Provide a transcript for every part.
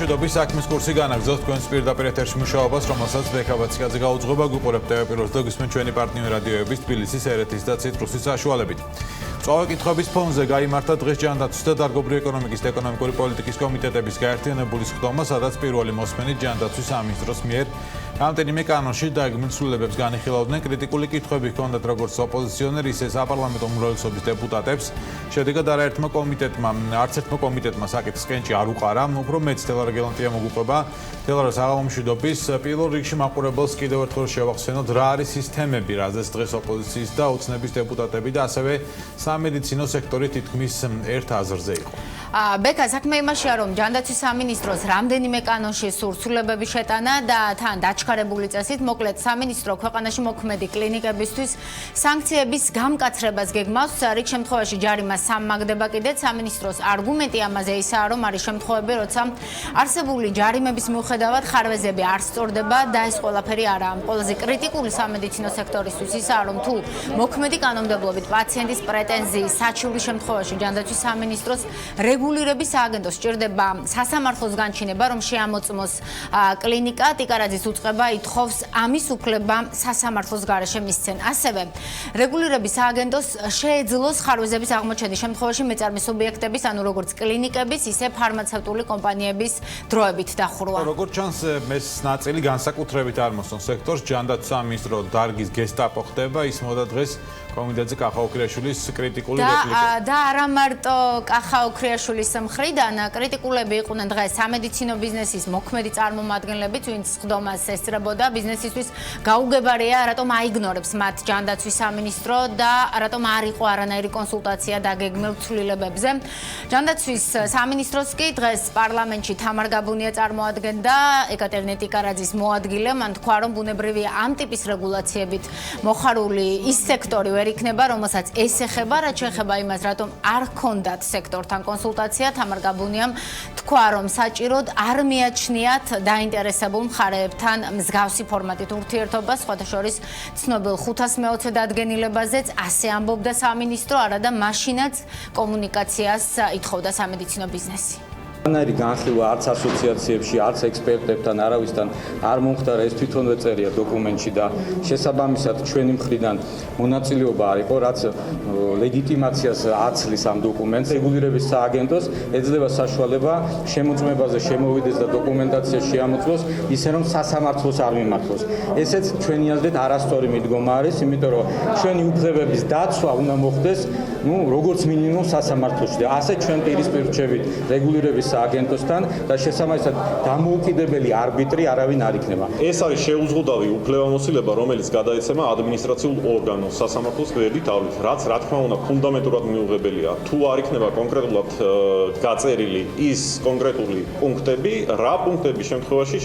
მშვიდობის საქმის კურსი განაგრძობს თქვენს პირდაპირ ეთერში მუშაობას, რომელსაც ბექაბაციკაძე გაუძღვება, გვიყურებთ ტელეპიროს და გვისმენთ ჩვენი პარტნიორი რადიოების თბილისის, ერეთის და ციტრუსის საშუალებით. წვავე კითხვების ფონზე გაიმართა დღეს ჯანდაცვის და დარგობრივი ეკონომიკის და ეკონომიკური პოლიტიკის კომიტეტების გაერთიანებული სხდომა, სადაც პირველი მოსმენით ჯანდაცვის სამინისტროს მიერ რამდენიმე კანონში დაგეგმილ ცვლილებებს განიხილავდნენ. კრიტიკული კითხვები ჰქონდათ როგორც ოპოზიციონერ, ისე საპარლამენტო უმრავლესობის დეპუტატებს. შედეგად არაერთმა კომიტეტმა საკითხს კენჭი არ უყარა. უფრო მეც თელარგელანტია მოგვიყვება თელაროს აღამომშვიდობის პირველ რიგში მაყურებელს კიდევ ერთხელ შევახსენოთ რა არის ის თემები, რაზეც დღეს ოპოზიციის და ოცნების დეპუტატები და ასევე სამედიცინო სექტორი თითქმის ერთ აზრზე იყო. ბექა, საქმე იმაშია, რომ ჯანდაცვის სამინისტროს რამდენიმე კანონში სურცულებები შეტანა და თან დაჩქარებული წესით, მოკლედ სამინისტრო ქვეყანაში მოქმედი კლინიკებისთვის სანქციების გამკაცრებას გეგმავს. რიგ შემთხვევაში ჯარიმას სამმაგდება კიდეც. სამინისტროს არგუმენტი ამაზე ისაა, რომ არის შემთხვევები, როცა არსებული ჯარიმების მიუხედავად ხარვეზები არ სწორდება და ეს ყველაფერი არაა. ყველაზე კრიტიკული სამედიცინო სექტორისთვის ისაა, რომ თუ მოქმედი კანონმდებლობით პაციენტის პრეტენზიის საჩივრის შემთხვევაში ჯანდაცვის სამინისტროს რეგულირების სააგენტოს სჭირდება სასამართლოს განჩინება, რომ შეამოწმოს კლინიკა, ტიკარაძის უწყება ითხოვს ამის უფლება სასამართლოს გარეშე მისცენ. ასევე რეგულირების სააგენტოს შეეძლოს ხარვეზების აღმოჩენის შემთხვევაში მეწარმე სუბიექტების, ანუ როგორც კლინიკების, ისე ფარმაცევტული კომპანიების დროებით დახურვა. როგორც ჩანს, ეს ნაწილი განსაკუთრებით არ მოსწონს სექტორს. ჯანდაცვის სამინისტრო დარგის გესტაპო ხდება, ისმოდა დღეს კომიტეტზე კახაოქრიაშვილის კრიტიკული რეპლიკა. და არა მარტო კახაოქრიაშვილის მხრიდან კრიტიკულები იყვნენ დღეს სამედიცინო ბიზნესის მოქმედი წარმომადგენლებიც, ვინც სხდომას ესწრებოდა. ბიზნესისთვის გაუგებარია, რატომ აიგნორებს მათ ჯანდაცვის სამინისტრო და რატომ არ იყო არანაირი კონსულტაცია დაგეგმილ ცვლილებებზე. ჯანდაცვის სამინისტროს კი დღეს პარლამენტში თამარ გაბუნია წარმოადგენდა, ეკატერინე ტიკარაძის მოადგილე. მან თქვა, რომ ბუნებრივია ამ ტიპის რეგულაციებით მოხარული ის სექტორი ვერ იქნება, რომელსაც ეს ეხება, რაც შეეხება იმას, რატომ არ ჰქონდათ სექტორთან კონსულტაცია. თამარ გაბუნიამ თქვა, რომ საჭიროდ არ მიაჩნიათ დაინტერესებულ მხარეებთან მსგავსი ფორმატით ურთიერთობას, სხვათა შორის ცნობილ 520 დადგენილებაზეც ასე ამბობდა სამინისტრო, არა და მაშინაც კომუნიკაციას ითხოვდა სამედიცინო ბიზნესი. Ანარი განხილვა არც ასოციაციებში, არც ექსპერტებთან, არავისთან არ მომხდარა, ეს თვითონვე წერია დოკუმენტში და შესაბამისად ჩვენი მხრიდან მონაწილეობა არ იყო, რაც ლეგიტიმაციას აცლის ამ დოკუმენტს. რეგულირების სააგენტოს ეძლევა საშუალება შემოწმებაზე შემოვიდეს და დოკუმენტაცია შეამოწმოს, ისე რომ სასამართლოს არ მიმართოს. ესეც ჩვენი აზრით არასწორი მიდგომა არის, იმიტომ რომ ჩვენი უფლებების დაცვა უნდა მოხდეს, როგორც მინიმუმ სასამართლოში და ასე ჩვენ პირისპირ რჩევით რეგულირების სააგენტოსთან და შესაბამისად დამოუკიდებელი არბიტრი არავინ არ იქნება. ეს არის შეუზღუდავი უფლებამოსილება, რომელიც გადაეცემა ადმინისტრაციულ ორგანოს სასამართლოს გვერდითავლით, რაც რა თქმა უნდა ფუნდამენტურად მიუღებელია. თუ არ იქნება კონკრეტულად გაწერილი ის კონკრეტული პუნქტები, რა პუნქტების შემთხვევაში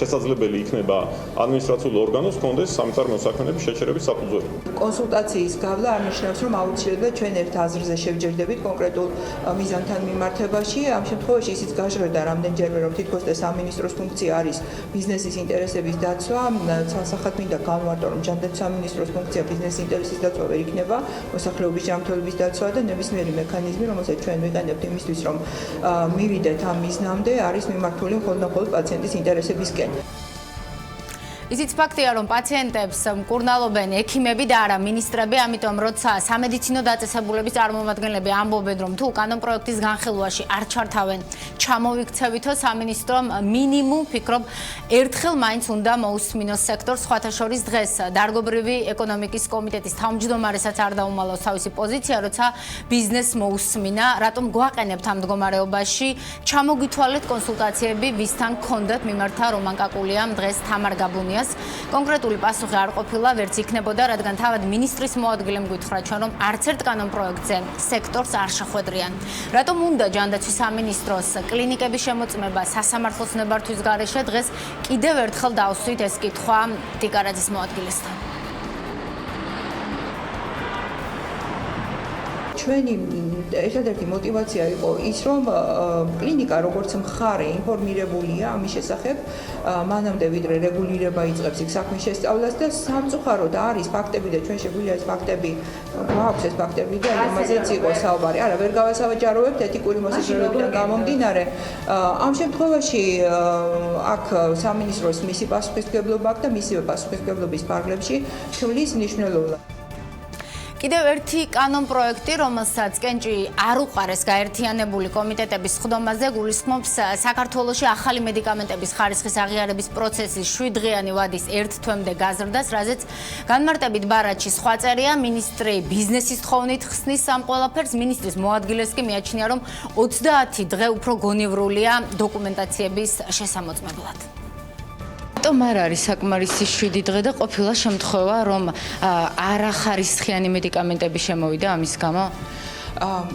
შესაძლებელი იქნება ადმინისტრაციულ ორგანოს ჰქონდეს სამწარმოო საქმეების შეჩერების საფუძველი. კონსულტაციის გავლა არ ნიშნავს, რომ აუცილებლად ჩვენ ერთ აზრზე შევჯერდებით კონკრეტულ მიზანთან მიმართებაში. ამ შემთხვევაში ისიც გაჟღერდა რამდენჯერმე, რომ თითქოს სამინისტროს ფუნქცია არის ბიზნესის ინტერესების დაცვა. სასახად მინდა განვარტო, რომ ჯანდაცვის სამინისტროს ფუნქცია ბიზნესის ინტერესის დაცვა ვერ იქნება, მოსახლეობის ჯანმრთელობის დაცვა და ნებისმიერი მექანიზმი, რომელსაც ჩვენ ვიყენებთ იმისთვის, რომ მივიდეთ ამ მიზნამდე, არის მიმართული მხოლოდ პაციენტის ინტერესებისკენ. ისიც ფაქტია, რომ პაციენტებს მკურნალობენ ექიმები და არა მინისტრები, ამიტომ როცა სამედიცინო დაწესებულების წარმომადგენლები ამბობენ, რომ თუ კანონპროექტის განხილვაში არ ჩართავენ, ჩამოვიქცევითო სამინისტრომ მინიმუმ ფიქრობ ერთხელ მაინც უნდა მოусმინოს სექტორს. სხვათა შორის დღეს დარგობრივი ეკონომიკის კომიტეტის თავმჯდომარესაც არ დაუმალავს თავისი პოზიცია, როცა ბიზნესს მოусმინა, რატომ გვაყენებთ ამ მდგომარეობაში, ჩამოგითვალეთ კონსულტაციები, ვისთან გქონდათ მიმართა რომან კაკულიამ დღეს თამარ გაბუნია. კონკრეტული პასუხი არ ყოფილა, ვერც იქნებოდა, რადგან თავად მინისტრის მოადგილემ გითხრა ჩვენ, რომ არც ერთ კანონპროექტზე სექტორს არ შეხვედრიან. რატომ უნდა ჯანდაცვის სამინისტროს კლინიკების შემოწმება სასამართლოს ნებართვის გარეშე, დღეს კიდევ ერთხელ დავსვით ეს კითხვა ტიკარაძის მოადგილესთან. ჩვენი ერთადერთი мотиваცია იყო ის, რომ კლინიკა როგორც მხარე ინფორმირებულია ამის შესახებ, მანამდე ვიდრე რეგულირება იწყებს იქ საქმის შესწავლას და სამწუხაროდ არის ფაქტები და ჩვენ შეგვიძლია ეს ფაქტები გვაქვს ეს ფაქტები და ამაზეც იყო საუბარი. არა, ვერ გავასაჯაროებთ ეთიკური მოსაზრებებიდან გამომდინარე. ამ შემთხვევაში აქ სამინისტროს მისი პასუხისმგებლობა აქვს და მისივე პასუხისმგებლობის ფარგლებში თვლის მნიშვნელობა. კიდევ ერთი კანონ პროექტი, რომელსაც კენჭი არ უყარეს გაერთიანებული კომიტეტების სხდომაზე, გულისხმობს საქართველოში ახალი მედიკამენტების ხარისხის აღიარების პროცესის 7 დღიანი ვადის 1 თვემდე გაზრდას, რაზეც განმარტებით ბარათში სხვა წერია, მინისტრი ბიზნესის თხოვნით ხსნის ამ ყველაფერს, მინისტრის მოადგილეს კი მიაჩნია, რომ 30 დღე უფრო გონივრულია დოკუმენტაციების შესამოწმებლად. რატომ არ არის საკმარისი 7 დღე და ყოფილა შემთხვევა, რომ არახარისხიანი მედიკამენტები შემოვიდა ამის გამო?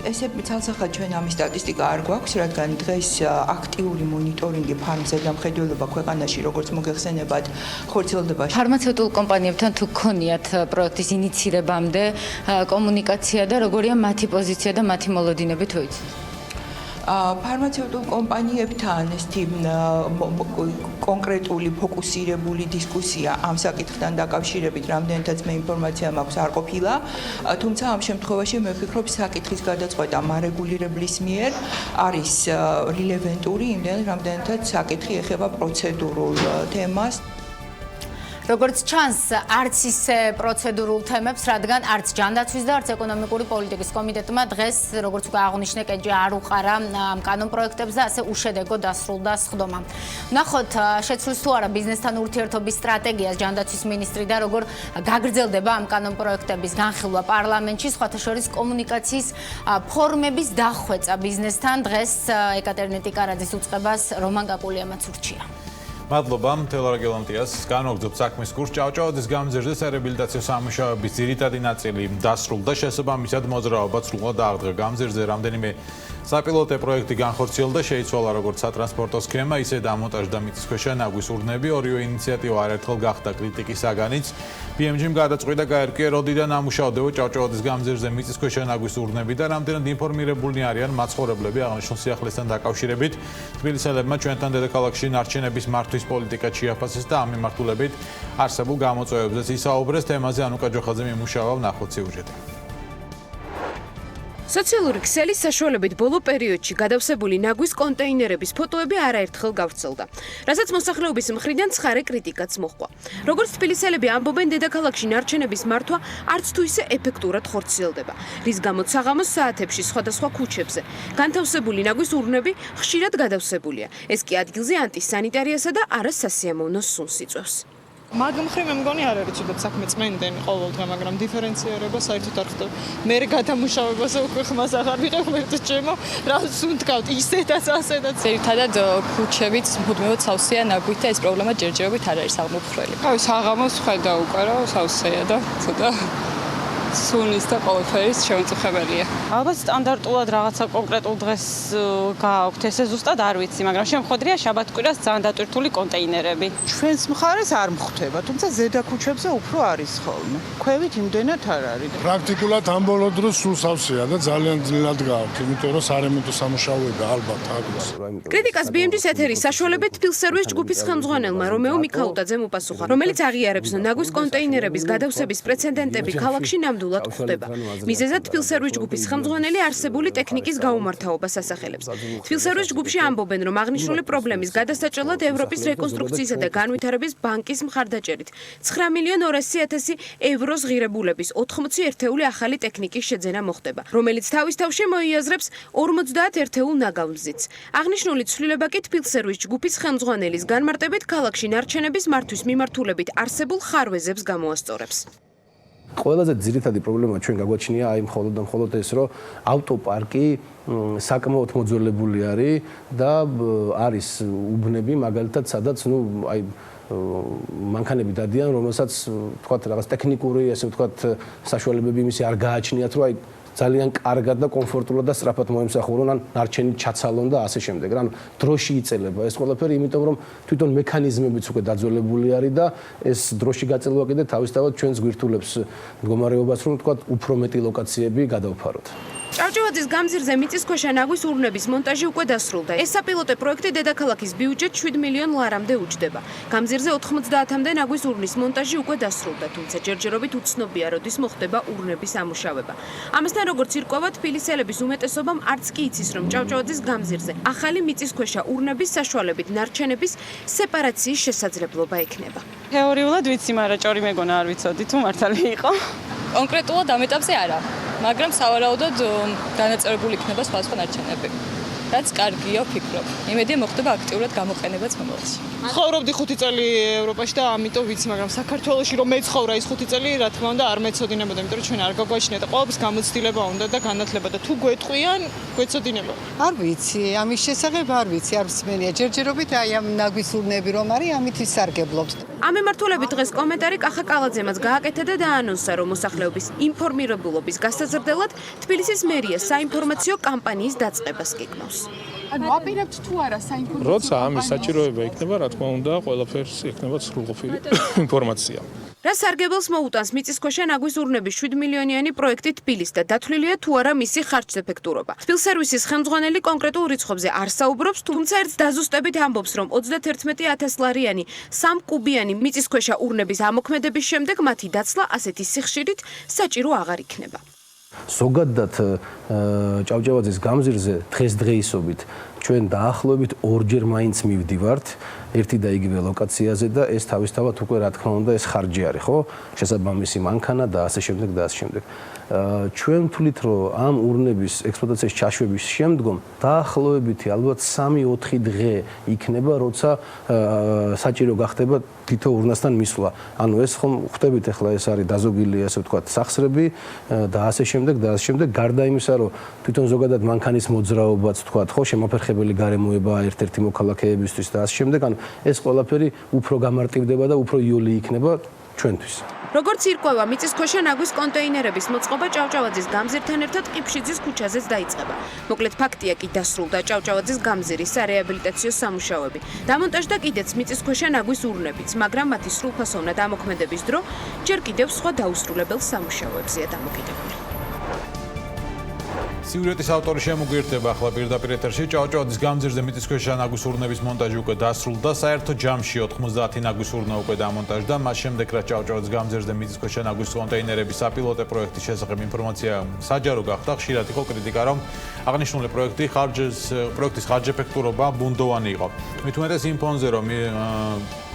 ესე ცალსახად ჩვენ ამის სტატისტიკა არ გვაქვს, რადგან დღეს აქტიური მონიტორინგი ფარმზე დამხედველობა ქვეყანაში როგორც მოგეხსენებათ ხორციელდება. ფარმაცევტულ კომპანიებთან თუ გქონიათ პროექტის ინიცირებამდე კომუნიკაცია და როგორია მათი პოზიცია და მათი მოლოდინები თუ იცით? ფარმაცევტულ კომპანიებთან ესეთი კონკრეტული ფოკუსირებული დისკუსია ამ საკითხთან დაკავშირებით რამდენადაც მე ინფორმაცია მაქვს არ ყოფილა, თუმცა ამ შემთხვევაში მე ვფიქრობ საკითხის გადაწყვეტა მარეგულირებლის მიერ არის რელევანტური იმდენად რამდენადაც საკითხი ეხება პროცედურულ თემას. როგორც ჩანს, არც ისე პროცედურულ თემებს, რადგან არც ჯანდაცვის და არც ეკონომიკური პოლიტიკის კომიტეტმა დღეს, როგორც უკვე აღნიშნე, კენჭი არ უყარა ამ კანონ პროექტებს და ასე უშედეგო დასრულდა სხდომა. ვნახოთ, შეცვლის თუ არა ბიზნესთან ურთიერთობის სტრატეგიას ჯანდაცვის მინისტრი და როგორ გაგრძელდება ამ კანონ პროექტების განხილვა პარლამენტში, სხვათა შორის კომუნიკაციის ფორმების დახვეწა ბიზნესთან დღეს ეკატერინე ტიკარაძის უწყებას რომან კაკულიამაც ურჩია. მადლობა თელორა გელანტიას. განვაგრძობთ საქმის კურსს. ჭავჭავაძის გამზირზე სარეაბილიტაციო სამუშაოების ძირითადი ნაწილი დასრულდა. შესაბამისად მოძრაობა სრულად აღდგა. გამზირზე რამდენიმე საპილოტო პროექტი განხორციელდა, შეიცვალა როგორც სატრანსპორტო სქემა, ისე დამონტაჟდა მიწისქვეშა ნაგვის ურნები. ორივე ინიციატივა არაერთხელ გახდა კრიტიკის საგანიც. BMG-მ გადაწყვიტა გაერკვია, როდიდან ამუშავდება ჭავჭავაძის გამზირზე მიწისქვეშა ნაგვის ურნები და რამდენად ინფორმირებულნი არიან მაცხოვრებლები აღნიშნულ სიახლესთან დაკავშირებით. თბილისელებმა ჩვენთან დედაქალაქში ნარჩენების მართვის პოლიტიკა შეაფასეს და ამ მიმართულებით არსებულ გამოწვევებზეც ისაუბრეს. თემაზე ანუკა ჯოხაძე მიმუშავა, ვნახოთ სიუჟეტი. სოციალური ქსელის საშუალებით ბოლო პერიოდში გადავსებული ნაგვის კონტეინერების ფოტოები არაერთხელ გავრცელდა, რასაც მოსახლეობის მხრიდან ცხარე კრიტიკაც მოჰყვა. როგორც თბილისელები ამბობენ, დედაქალაქში ნარჩენების მართვა არც თუ ისე ეფექტურად ხორციელდება, რის გამოც საღამოს საათებში სხვადასხვა ქუჩებზე განთავსებული ნაგვის ურნები ხშირად გადავსებულია. ეს კი ადგილზე ანტისანიტარიასა და არასასიამოვნო სუნს იწვევს. მაგ მხრივ მე მგონი არ არის ცუდად საქმე წმენდენი ყოველდღე, მაგრამ დიფერენცირება საერთოდ არ ხდება. მე გადამუშავებაზე უკვე ხმას აღარ ვიყევ, მერტო ჩემო, რა სუნთქავთ ისედაც ასედაც. ერთადად ქუჩებით მუდმივად სავსეა ნაგვით და ეს პრობლემა ჯერჯერობით არ არის აღმოფხრელი. თავი საღამოს ხედა უკვე რა სავსეა და ცოტა სუნის და ყველაფერის შემწუხებელია. ალბათ სტანდარტულად რაღაცა კონკრეტულ დღეს გააქვთ, ესე ზუსტად არ ვიცი, მაგრამ შემოხვედრია შაბათ-კვირას ძალიან დატვირთული კონტეინერები. ჩვენს მხარეს არ მხვდება, თუმცა ზედა ქუჩებზე უფრო არის ხოლმე. ქვევით იმდენად არ არის. პრაქტიკულად ამ ბოლო დროს სულ სავსეა და ძალიან ძნელად გააქვთ, იმიტომ რომ სარემონტო სამუშაოები ალბათ აქვს. კრიტიკას BMG-ის ეთერის საშუალებით თბილსერვის ჯგუფის ხელმძღვანელმა რომეო მიქაუტაძემ უპასუხა, რომელიც აღიარებს ნაგვის კონტეინერების გადავსების პრეცედენტები ქალაქში ნამდვილად ხდება. მიზეზად თბილსერვის ჯგუფის ხელმძღვანელი არსებული ტექნიკის გაუმართავობას ასახელებს. თბილსერვის ჯგუფში ამბობენ, რომ აღნიშნული პრობლემის გადასაჭრელად ევროპის რეკონსტრუქციისა და განვითარების ბანკის მხარდაჭერით 9.200.000 ევროს ღირებულების 80 ერთეული ახალი ტექნიკის შეძენა მოხდება, რომელიც თავის თავში მოიაზრებს 50 ერთეულ ნაგავმზიც. აღნიშნული ცვლილება კი თბილსერვის ჯგუფის ხელმძღვანელის განმარტებით ქალაქში ნარჩენების მართვის მიმართულებით არსებულ ხარვეზებს გამოასწორებს. ყველაზე ძირითადი პრობლემა ჩვენ გაგვაჩნია აი მხოლოდ ეს, რომ ავტოპარკი საკმაოდ მოძველებული არის და არის უბნები, მაგალითად, სადაც აი მანქანები დადიან, რომელსაც თქვათ რაღაც ტექნიკური, ასე ვთქვათ, საშუალებები იმისი არ გააჩნიათ, რომ აი ძალიან კარგად და კომფორტულად და სწრაფად მოემსახურონ, ან ნარჩენი ჩაცალონ და ასე შემდეგ. ანუ დროში იწელება ეს ყველაფერი, იმიტომ რომ თვითონ მექანიზმებიც უკვე დაძველებული არის და ეს დროში გაწელვა კიდე თავისთავად ჩვენს გვირთულებს მდგომარეობას, რომ თქვა უფრო მეტი ლოკაციები გადავფაროთ. ჭავჭავაძის გამზირზე მიწისქვეშა ნაგვის ურნების მონტაჟი უკვე დასრულდა. ეს საპილოტო პროექტი დედაქალაქის ბიუჯეტ 7 მილიონ ლარამდე უჯდება. გამზირზე 90-მდე ნაგვის ურნის მონტაჟი უკვე დასრულდა, თუმცა ჯერჯერობით უცნობია, როდის მოხდება ურნების ამუშავება. ამასთან როგორც ირკვევა, თბილისელების უმეტესობამ არც კი იცის, რომ ჭავჭავაძის გამზირზე ახალი მიწისქვეშა ურნების საშუალებით ნარჩენების სეპარაციის შესაძლებლობა ექნება. თეორიულად ვიცი, მაგრამ ჭორი მეგონა არ ვიცოდი თუ მართალი იყო. კონკრეტულად ამ ეტაპზე არა, მაგრამ სავარაუდოდ განაწილებული იქნება სხვადასხვა ნარჩენები. რაც კარგია, ვფიქრობ. იმედია მოხდება აქტიურად გამოყენებაც მომავალში. ცხოვრობდი 5 წელი ევროპაში და ამიტომ ვიცი, მაგრამ საქართველოში რომ მეცხოვრა ის 5 წელი, რა თქმა უნდა, არ მეცოდინებოდა, იმიტომ რომ ჩვენ არ გაგვაჩნია და ყოველთვის გამოცდილება უნდა და განათლება და თუ გვეტყვიან, გვეცოდინება. არ ვიცი, ამის შესახებ არ ვიცი, არ მსმენია. ჯერჯერობით აი ამ ნაგვის ურნები რომ არის, ამით ვისარგებლობთ. ამ მიმართულებით დღეს კომენტარი კახა კალაძემაც გააკეთა და დაანონსა, რომ მოსახლეობის ინფორმირებულობის გასაზრდელად თბილისის მერია საინფორმაციო კამპანიის დაწყებას გეგმავს. ანუ აპირებთ თუ არა საინფორმაციო როცა ამის საჭიროება იქნება, რა თქმა უნდა, ყველაფერს იქნება სრულყოფილი ინფორმაცია. რა სარგებელს მოუტანს მიწისქვეშა ნაგვის ურნების 7 მილიონიანი პროექტი თბილის და დათვლილია თუ არა მისი ხარჯზეფექტურობა. თბილსერვისის ხელმძღვანელი კონკრეტულ რიცხვებზე არ საუბრობს, თუმცა ერთ დაზუსტებით ამბობს, რომ 31,000 ლარიანი 3 კუბიანი მიწისქვეშა ურნების ამოქმედების შემდეგ მათი დაცლა ასეთი სიხშირით საჭირო აღარ იქნება. ზოგადად ჭავჭავაძის გამზირზე დღესდღეისობით ჩვენ დაახლოებით 2-ჯერ მაინც მივდივართ ერთი და იგივე ლოკაციაზე და ეს თავისთავად უკვე რა თქმა უნდა ეს ხარჯი არის, ხო? შესაბამისი მანქანა და ასე შემდეგ და ასე შემდეგ. ჩვენ ვთვლით, რომ ამ ურნების ექსპლუატაციის ჩაშვების შემდგომ დაახლოებითი ალბათ 3-4 დღე იქნება, როცა საჭირო გახდება თითო ურნასთან მისვლა. ანუ ეს ხომ ხვდებით ახლა ეს არის დაზოგილი, ასე ვთქვათ, სახსრები და ასე შემდეგ და ასე შემდეგ. გარდა იმისა, რომ თვითონ ზოგადად მანქანის მოძრაობაც ვთქვათ, ხო, შემოფერხებელი გარემოებაა ერთ-ერთი მოქალაქეებისთვის და ასე შემდეგ. ანუ ეს ყველაფერი უფრო გამარტივდება და უფრო იოლი იქნება ჩვენთვის. როგორც ირკვევა, მიწისქვეშა ნაგვის კონტეინერების მოწყობა ჭავჭავაძის გამზირთან ერთად ყიფშიძის ქუჩაზეც დაიწყება. მოკლედ ფაქტია კი დასრულდა ჭავჭავაძის გამზირის სარეაბილიტაციო სამუშაოები. დამონტაჟდა კიდეც მიწისქვეშა ნაგვის ურნებიც, მაგრამ მათი სრულფასოვნად ამოქმედების დრო ჯერ კიდევ სხვა დაუსრულებელ სამუშაოებზეა დამოკიდებული. სიუჟეტის ავტორი შემოგვიერთდება ახლა პირდაპირ ეთერში. ჭავჭავაძის გამზირზე მიწისქვეშა ნაგვის ურნების მონტაჟი უკვე დასრულდა. საერთო ჯამში 90 ნაგვის ურნა უკვე დამონტაჟდა. მას შემდეგ რაც ჭავჭავაძის გამზირზე მიწისქვეშა ნაგვის კონტეინერების საპილოტო პროექტის შესახებ ინფორმაცია საჯარო გახდა, ხშირად იყო კრიტიკა, რომ აღნიშნული პროექტის ხარჯეფექტურობა ბუნდოვანი იყო. მით უმეტეს იმ ფონზე, რომ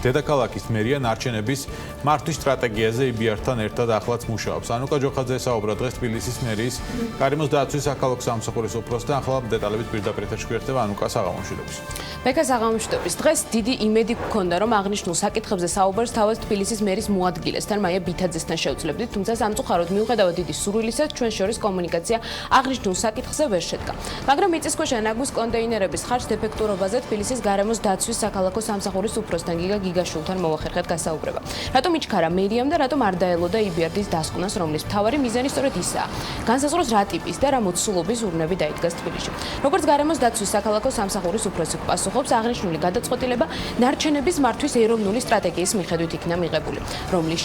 დედაქალაქის მერია ნარჩენების მართვის სტრატეგიაზე იბიართან ერთად ახლაც მუშაობს. ანუკა ჯოხაძე ესაუბრა დღეს თბილისის მერიის გარემოს დაცვის საქალაქო სამსახურის უფროსთან. ახლა დეტალებით პირდაპირ ეთერში გვერდება ანუკა საღამოშვიდობის. ბეკა საღამოშვიდობის. დღეს დიდი იმედი გქონდა, რომ აღნიშნულ საკითხებზე საუბარს თავად თბილისის მერის მოადგილესთან, მაია ბითაძესთან შევძლებდით, თუმცა სამწუხაროდ მიუხედავად დიდი სურვილისა, ჩვენ შორის კომუნიკაცია აღნიშნულ საკითხზე ვერ შედგა. მაგრამ მიწისქვეშა ნაგვის კონტეინერების ხარჯდეფექტურობაზე თბილისის გარემოს დაცვის საქალაქო სამსახურის უფროსთან გიგაშულთან მოვახერხეთ გასაუბრება. რატომ იჩქარა მერიამ და რატომ არ დაელოდა იბიარდის დასკვნას, რომლის მთავარი მიზანი სწორედ ისაა. განსაზღვროს რა ტიპის და რა მოცულობის ურნები დაიდგას თბილისში. როგორც გარემოს დაცვის საქალაქო სამსახურის უფროსი პასუხობს, აღნიშნული გადაწყვეტილება ნარჩენების მართვის ეროვნული სტრატეგიის მიხედვით იქნა მიღებული, რომლის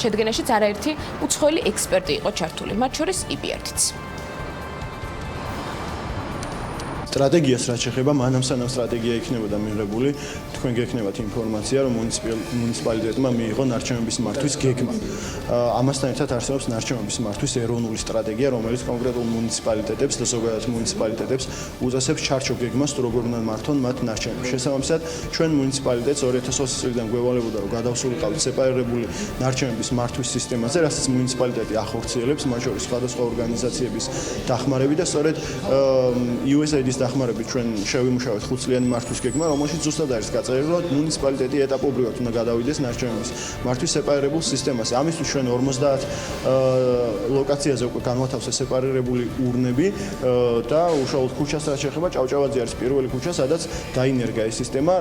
შედგენაშიც არაერთი უცხოელი ექსპერტი იყო ჩართული, მათ შორის იბიარდიც. სტრატეგიას რაც შეეხება, მანამ სანამ სტრატეგია იქნებოდა მიღებული, თქვენ გექნებათ ინფორმაცია, რომ მუნიციპალიტეტმა მიიღო ნარჩენების მართვის გეგმა. ამასთან ერთად არსებობს ნარჩენების მართვის ეროვნული სტრატეგია, რომელიც კონკრეტულ მუნიციპალიტეტებს და ზოგადად მუნიციპალიტეტებს უწესებს ჩარჩო გეგმას, თუ როგორ უნდა მართონ მათ ნარჩენები. შესაბამისად, ჩვენ მუნიციპალიტეტს 2020 წლიდან გვევალებოდა, რომ გადავსულიყავთ სეპარირებული ნარჩენების მართვის სისტემაზე, რასაც მუნიციპალიტეტი ახორციელებს, მათ შორის სხვადასხვა ორგანიზაციების დახმარებით და სწორედ USAID-ის დახმარებით ჩვენ შევიმუშავეთ 5 წლიანი მართვის გეგმა, რომელშიც ზუსტად არის გაწერილი, რომ მუნიციპალიტეტი ეტაპობრივად უნდა გადავიდეს ნარჩენების მართვის სეპარირებულ სისტემაზე. ამისთვის ჩვენ 50 ლოკაციაზე უკვე განვათავსე სეპარირებული ურნები და უშუალოდ ქუჩას რაც შეეხება, ჭავჭავაძე არის პირველი ქუჩა, სადაც დაინერგა ეს სისტემა.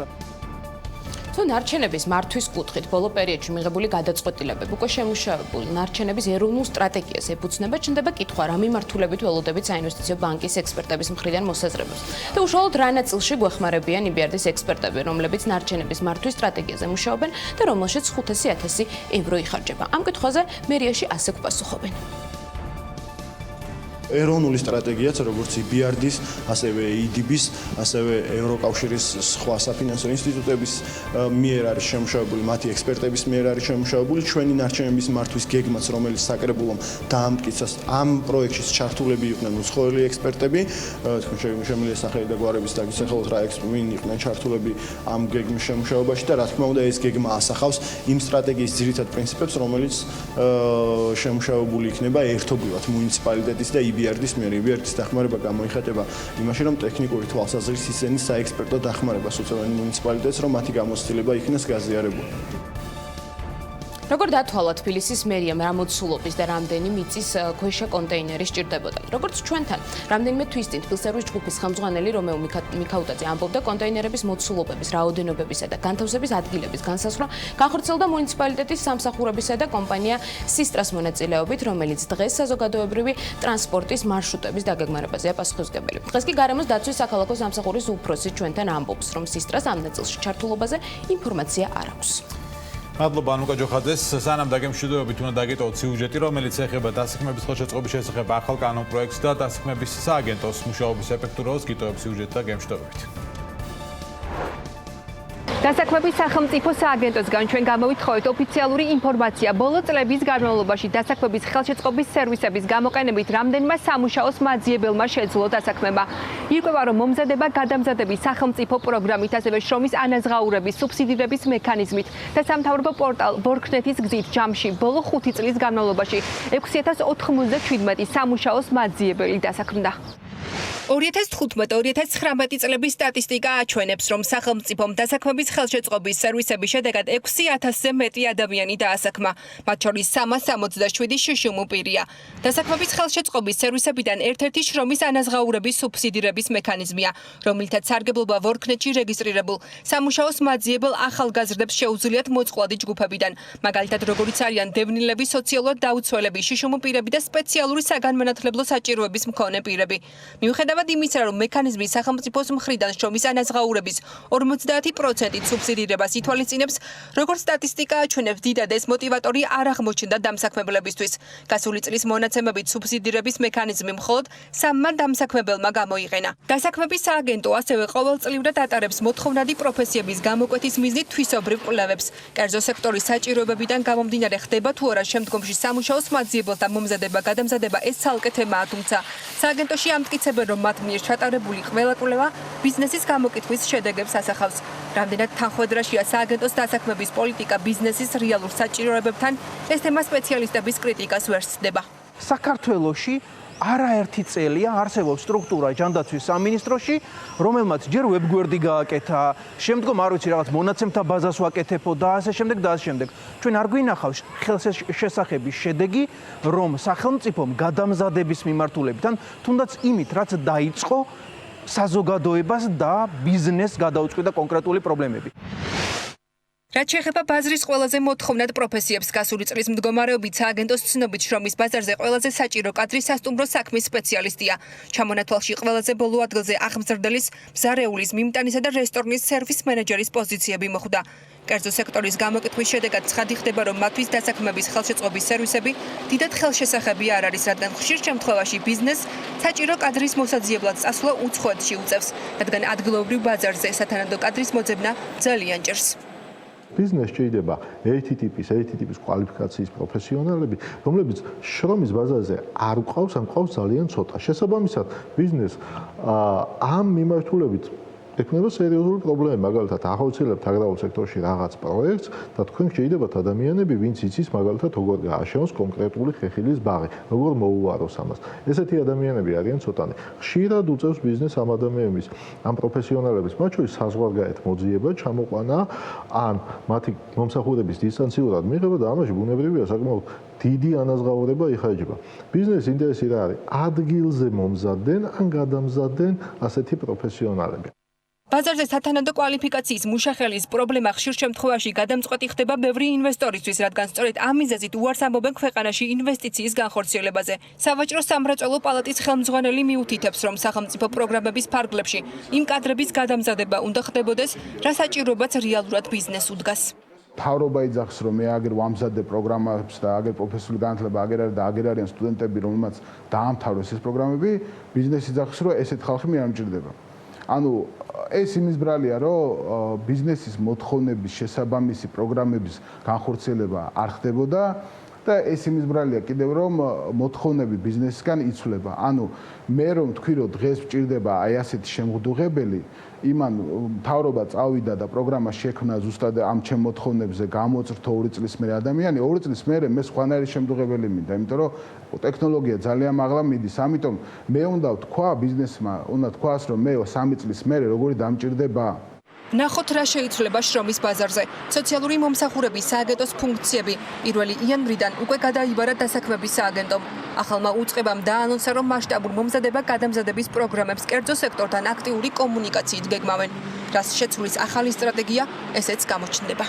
თუ ნარჩენების მართვის კუთხით ბოლო პერიოდში მიღებული გადაწყვეტილებები უკვე შემუშავებული ნარჩენების ეროვნულ სტრატეგიას ეფუძნება, ჩნდება კითხვა, რა მიმართულებით ველოდებით საინვესტიციო ბანკის ექსპერტების მხრიდან მოსაზრებებს. და უშუალოდ რა ნაწილში გვეხმარებიან EBRD-ის ექსპერტები, რომლებიც ნარჩენების მართვის სტრატეგიაზე მუშაობენ და რომელშიც 500,000 ევრო იხარჯება. ამ კითხვაზე მერიაში ასე გვპასუხობენ. ეროვნული სტრატეგიაც როგორც EBRD-ის, ასევე EIB-ის, ასევე ევროკავშირის სხვა საფინანსო ინსტიტუტების მიერ არის შემუშავებული, მათი ექსპერტების მიერ არის შემუშავებული ჩვენი ნარჩენების მართვის გეგმაც, რომელიც საკრებულომ დაამტკიცეს. ამ პროექტში ჩართულები იყვნენ უცხოელი ექსპერტები, თქვენ შემიძლია სახელი და გვარების დაგისახელოთ რა ვინ იყვნენ ჩართულები ამ გეგმის შემუშავებაში და რა თქმა უნდა ეს გეგმა ასახავს იმ სტრატეგიის ძირითად პრინციპებს, რომელიც შემუშავებული იქნება ერთობლივად მუნიციპალიტეტის და EBRD-ის მიერ. EBRD-ის დახმარება გამოიხატება იმაში, რომ ტექნიკური თვალსაზრისით ისინი საექსპერტო დახმარებას უწევენ მუნიციპალიტეტს, რომ მათი გამოცდილება იქნას გაზიარებული. როგორ დათვალა თბილისის მერიამ რა მოცულობის და რამდენი მიწის ქვეშა კონტეინერი სჭირდებოდა. როგორც ჩვენთან, რამდენიმე თვის წინ თბილისერის ჯგუფის ხელმძღვანელი რომეო მიქაუტაძე ამბობდა კონტეინერების მოცულობების, რაოდენობებისა და განთავსების ადგილების განსაზღვრა განხორციელდა მუნიციპალიტეტის სამსახურებისა და კომპანია სისტრას მონაწილეობით, რომელიც დღეს საზოგადოებრივი ტრანსპორტის მარშრუტების დაგეგმარებაზეა პასუხისმგებელი. დღეს კი გარემოს დაცვის საქალაქო სამსახურის უფროსი ჩვენთან ამბობს, რომ სისტრას ამ ნაწილში ჩართულობაზე ინფორმაცია არ აქვს. მადლობა ანუკა ჯოხაძეს. სანამ დაგემშვიდობებით უნდა დაგეტოვოთ სიუჟეტი, რომელიც ეხება დასაქმების ხელშეწყობის შესახებ ახალ კანონპროექტს და დასაქმების სააგენტოს მუშაობის ეფექტურობას გიტოვებს სიუჟეტი და გემშვიდობებით. დასაქმების სახელმწიფო სააგენტოსგან ჩვენ გამოვითხოვეთ ოფიციალური ინფორმაცია. ბოლო წლების განმავლობაში დასაქმების ხელშეწყობის სერვისების გამოყენებით რამდენმა სამუშაოს მაძიებელმა შეძლო დასაქმება. ირკვევა, რომ მომზადება გადამზადების სახელმწიფო პროგრამით, ასევე შრომის ანაზღაურების, სუბსიდირების მექანიზმით და სამთავრობო პორტალ ვორქნეთის გზით ჯამში ბოლო 5 წლის განმავლობაში 6097 სამუშაოს მაძიებელი დასაქმდა. 2015-2019 წლების სტატისტიკა აჩვენებს, რომ სახელმწიფომ დასაქმების ხელშეწყობის სერვისების შედეგად 6000-ზე მეტი ადამიანი დაასაქმა, მათ შორის 367 შშმ პირია. დასაქმების ხელშეწყობის სერვისებიდან ერთ-ერთი შრომის ანაზღაურების სუბსიდირების მექანიზმია, რომლითაც სარგებლობა ვორქნეთში რეგისტრირებულ სამუშაოს მაძიებელ ახალგაზრდებს შეუძლიათ მოწყვლადი ჯგუფებიდან, მაგალითად როგორიც არიან დევნილები, სოციალურად დაუცველები, შშმ პირები და სპეციალური საგანმანათლებლო საჭიროების მქონე პირები. მიუხედავად იმისა, რომ მექანიზმი სახელმწიფოს მხრიდან შრომის ანაზღაურების 50% სუბსიდირებას ითვალისწინებს, როგორც სტატისტიკა აჩვენებს, დიდად ეს მოტივატორი არ აღმოჩნდა დამსაქმებლებისთვის. გასული წლის მონაცემებით სუბსიდირების მექანიზმი მხოლოდ 3 დამსაქმებელმა გამოიყენა. დასაქმების სააგენტო ასევე ყოველწლიურად ატარებს მოთხოვნადი პროფესიების გამოკვეთის მიზნით თვისობრივ კვლევებს. კერძო სექტორის საჭიროებებიდან გამომდინარე ხდება თუ არა შემდგომში სამუშაოს მაძიებელთა მომზადება, გადამზადება ეს ცალკე თემაა, თუმცა სააგენტოში ამტკიცებენ, რომ მათ მიერ ჩატარებული ყველა კვლევა ბიზნესის გამოკითხვის შედეგებს ასახავს. რამდენად თანხმედრაშია სააგენტოს დასაქმების პოლიტიკა ბიზნესის რეალურ საჭიროებებთან, ეს თემა სპეციალისტების კრიტიკას ვერ სცდება. საქართველოში არაერთი წელია არსებობს სტრუქტურა ჯანდაცვის სამინისტროში, რომელმაც ჯერ ვებგვერდი გააკეთა, შემდგომ არ ვიცი რაღაც მონაცემთა ბაზას ვაკეთებო და ასე შემდეგ და ასე შემდეგ. ჩვენ არ გვინახავს ხელშესახების შედეგი, რომ სახელმწიფომ გადამზადების მიმართულებიდან, თუნდაც იმით, რაც დაიწყო საზოგადოებას და ბიზნესს გადაუწყვეტა კონკრეტული პრობლემები. რაც შეეხება ბაზრის ყველაზე მოთხოვნად პროფესიებს, გასული წლის მდგომარეობით სააგენტოს ცნობით შრომის ბაზარზე ყველაზე საჭირო კადრი სასტუმრო საქმის სპეციალისტია. ჩამონათვალში ყველაზე ბოლო ადგილზე აღმზრდელის, მზარეულის, მიმტანისა და რესტორნის სერვის მენეჯერის პოზიციები მოხვდა. კერძო სექტორის გამოკითხვის შედეგად ცხადი ხდება, რომ მათთვის დასაქმების ხელშეწყობის სერვისები დიდად ხელშესახები არ არის, რადგან ხშირ შემთხვევაში ბიზნესს საჭირო კადრის მოსაძიებლად წასვლა უცხოეთში უწევს, რადგან ადგილობრივ ბაზარზე სათანადო კადრის მოძებნა ძალიან ჭირს. ბიზნესს ჭირდება ერთი ტიპის კვალიფიკაციის პროფესიონალები, რომლებიც შრომის ბაზარზე არ ყავს, ან ყავს ძალიან ცოტა. შესაბამისად, ბიზნესს ამ მიმართულებით ექნება სერიოზული პრობლემა, მაგალითად, ახორციელებთ აგრარულ სექტორში რაღაც პროექტს და თქვენ გჭირდებათ ადამიანები, ვინც იცის მაგალითად როგორ გააშენოს კონკრეტული ხეხილის ბაღი, როგორ მოუაროს ამას. ესეთი ადამიანები არიან ცოტანი. ხშირად უწევს ბიზნესს ამ ადამიანების, ამ პროფესიონალების, მათ შორის საზღვარგარეთ მოძიება, ჩამოყვანა, ან მათი მომსახურების დისტანციურად მიღება და ამაში ბუნებრივია საკმაოდ დიდი ანაზღაურება იხარჯება. ბიზნესის ინტერესი რა არის? ადგილზე მომზადდნენ ან გადამზადდნენ ასეთი პროფესიონალები. ბაზარზე სათანადო კვალიფიკაციის მუშახელის პრობლემა ხშირ შემთხვევაში გადამწყვეტი ხდება ბევრი ინვესტორისთვის, რადგან სწორედ ამ მიზეზით უარს ამბობენ ქვეყანაში ინვესტიციის განხორციელებაზე. სავაჭრო სამრეწველო პალატის ხელმძღვანელი მიუთითებს, რომ სახელმწიფო პროგრამების ფარგლებში იმ კადრების გადამზადება უნდა ხდებოდეს, რა საჭიროებაც რეალურად ბიზნესს უდგას. თავრობა იძახს, რომ მე აგერ ვამზადე პროგრამებს და აგერ პროფესიული განათლება აგერ არის და აგერ არიან სტუდენტები, რომელმაც დაამთავრეს ეს პროგრამები, ბიზნესი იძახს, რომ ესეთ ხალხი მე არ მჭირდება. ანუ ეს იმის ბრალია, რომ ბიზნესის მოთხოვნების შესაბამისი პროგრამების განხორციელება არ ხდებოდა და ეს იმის ბრალია კიდევ რომ მოთხოვნები ბიზნესისგან იცვლება. ანუ მე რომ თქვი რომ დღეს მჭირდება აი ასეთი შემღდუღებელი, იმან მთავრობა წავიდა და პროგრამა შექმნა ზუსტად ამ ჩემ მოთხოვნებზე გამოწრთო 2 წლის მერე ადამიანი, 2 წლის მერე მე სხვანაირი შემდგებელი მინდა, იმიტომ რომ ტექნოლოგია ძალიან მაღლა მიდის. ამიტომ მე უნდა ვთქვა ბიზნესმა, უნდა თქვას, რომ მე 3 წლის მერე როგორი დამჭირდება. ნახოთ რა შეიცვლება შრომის ბაზარზე. სოციალური მომსახურების სააგენტოს ფუნქციები 1 იანვრიდან უკვე გადაიბარა დასაქმების სააგენტომ. ახალმა უწყებამ დაანონსა, რომ მასშტაბურ მომზადება გადამზადების პროგრამებს კერძო სექტორთან აქტიური კომუნიკაციით გეგმავენ. რას შეცვლის ახალი სტრატეგია, ესეც გამოჩნდება.